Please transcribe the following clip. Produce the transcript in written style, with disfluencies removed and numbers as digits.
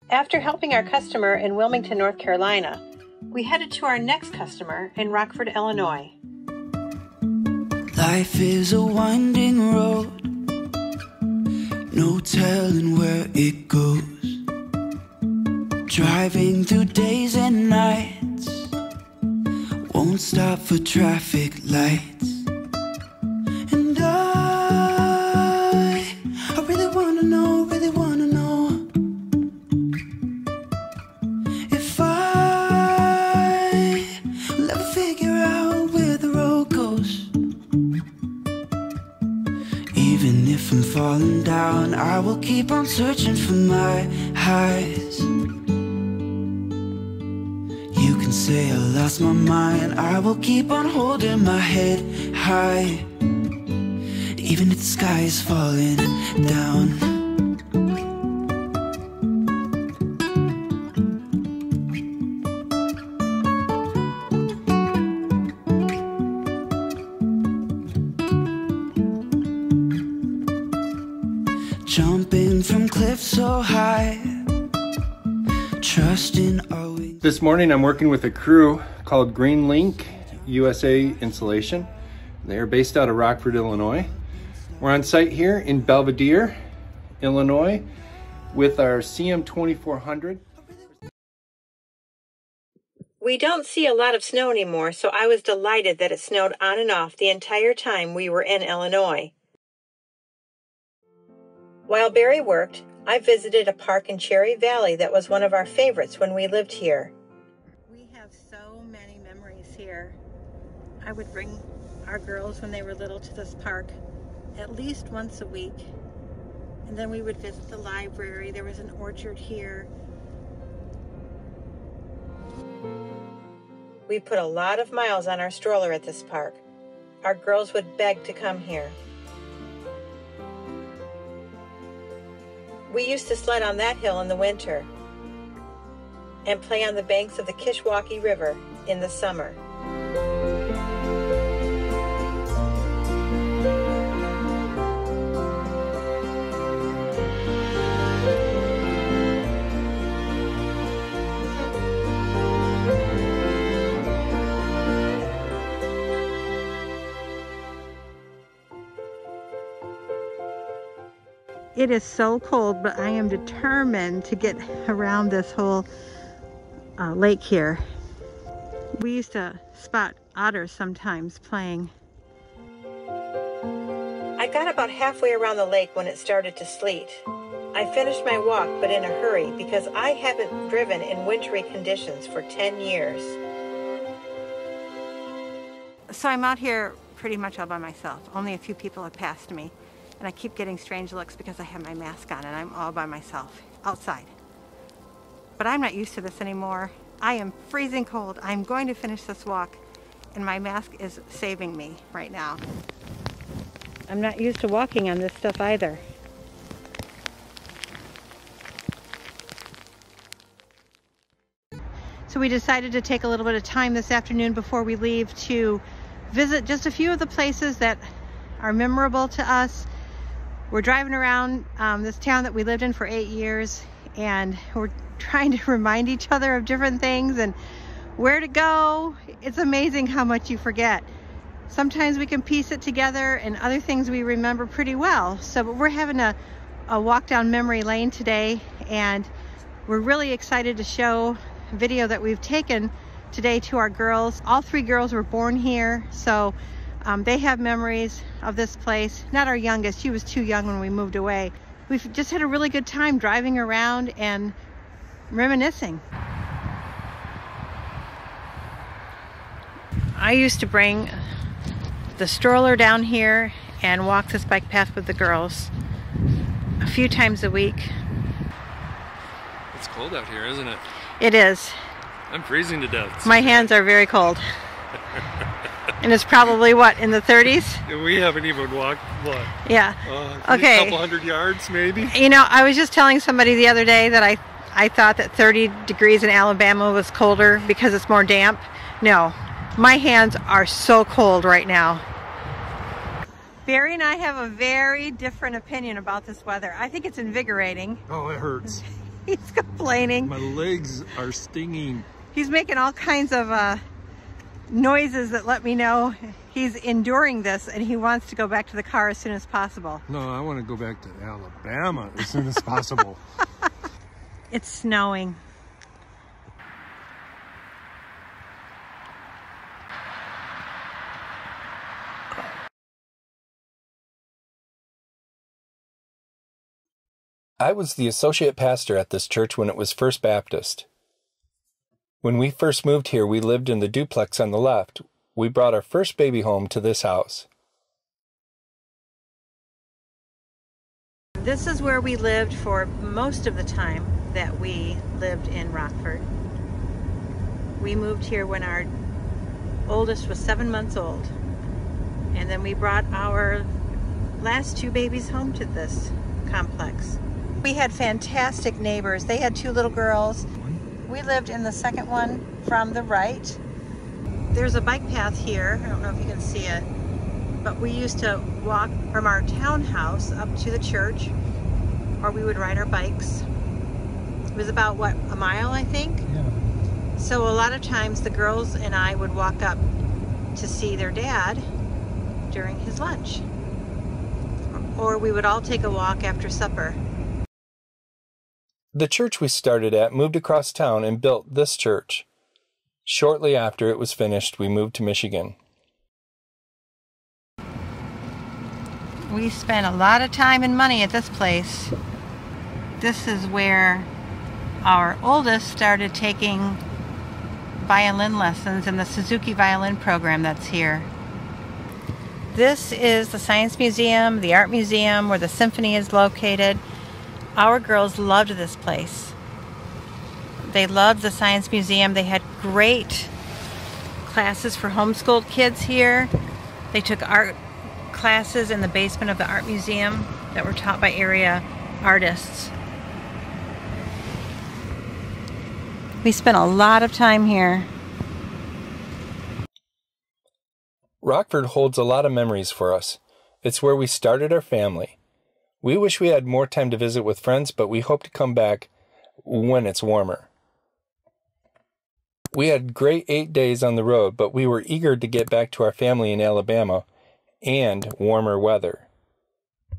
After helping our customer in Wilmington, North Carolina, we headed to our next customer in Rockford, Illinois. Life is a winding road, no telling where it goes. Driving through days and nights, won't stop for traffic lights. And I really wanna know if I will ever figure out where the road goes. Even if I'm falling down, I will keep on searching for my highs. You can say I lost my mind, I will keep on holding my head high, even if the sky is falling down. Jumping from cliffs so high, trusting our wings. This morning I'm working with a crew called Green Link USA Insulation. They are based out of Rockford, Illinois. We're on site here in Belvidere, Illinois with our CM2400. We don't see a lot of snow anymore, so I was delighted that it snowed on and off the entire time we were in Illinois. While Barry worked, I visited a park in Cherry Valley that was one of our favorites when we lived here. We have so many memories here. I would bring our girls when they were little to this park at least once a week. And then we would visit the library. There was an orchard here. We put a lot of miles on our stroller at this park. Our girls would beg to come here. We used to sled on that hill in the winter and play on the banks of the Kishwaukee River in the summer. It is so cold, but I am determined to get around this whole lake here. We used to spot otters sometimes playing. I got about halfway around the lake when it started to sleet. I finished my walk, but in a hurry, because I haven't driven in wintry conditions for 10 years. So I'm out here pretty much all by myself. Only a few people have passed me. And I keep getting strange looks because I have my mask on and I'm all by myself outside. But I'm not used to this anymore. I am freezing cold. I'm going to finish this walk and my mask is saving me right now. I'm not used to walking on this stuff either. So we decided to take a little bit of time this afternoon before we leave to visit just a few of the places that are memorable to us. We're driving around this town that we lived in for 8 years, and we're trying to remind each other of different things and where to go. It's amazing how much you forget. Sometimes we can piece it together, and other things we remember pretty well. So but we're having a walk down memory lane today, and we're really excited to show a video that we've taken today to our girls. All 3 girls were born here, so they have memories of this place. Not our youngest, she was too young when we moved away. We've just had a really good time driving around and reminiscing. I used to bring the stroller down here and walk this bike path with the girls a few times a week. It's cold out here, isn't it? It is. I'm freezing to death. My hands are very cold. And it's probably, what, in the 30s? We haven't even walked, what? Yeah. Okay. A couple hundred yards, maybe? You know, I was just telling somebody the other day that I thought that 30 degrees in Alabama was colder because it's more damp. No, my hands are so cold right now. Barry and I have a very different opinion about this weather. I think it's invigorating. Oh, it hurts. He's complaining. My legs are stinging. He's making all kinds of noises that let me know he's enduring this and he wants to go back to the car as soon as possible. No, I want to go back to Alabama as soon as possible. It's snowing. I was the associate pastor at this church when it was First Baptist. When we first moved here, we lived in the duplex on the left. We brought our first baby home to this house. This is where we lived for most of the time that we lived in Rockford. We moved here when our oldest was 7 months old. And then we brought our last 2 babies home to this complex. We had fantastic neighbors. They had 2 little girls. We lived in the second one from the right. There's a bike path here. I don't know if you can see it, but we used to walk from our townhouse up to the church, or we would ride our bikes. It was about, what, a mile, I think? Yeah. So a lot of times the girls and I would walk up to see their dad during his lunch. Or we would all take a walk after supper. The church we started at moved across town and built this church. Shortly after it was finished, we moved to Michigan. We spent a lot of time and money at this place. This is where our oldest started taking violin lessons in the Suzuki violin program that's here. This is the Science Museum, the Art Museum, where the symphony is located. Our girls loved this place. They loved the Science Museum. They had great classes for homeschooled kids here. They took art classes in the basement of the Art Museum that were taught by area artists. We spent a lot of time here. Rockford holds a lot of memories for us. It's where we started our family. We wish we had more time to visit with friends, but we hope to come back when it's warmer. We had great 8 days on the road, but we were eager to get back to our family in Alabama and warmer weather.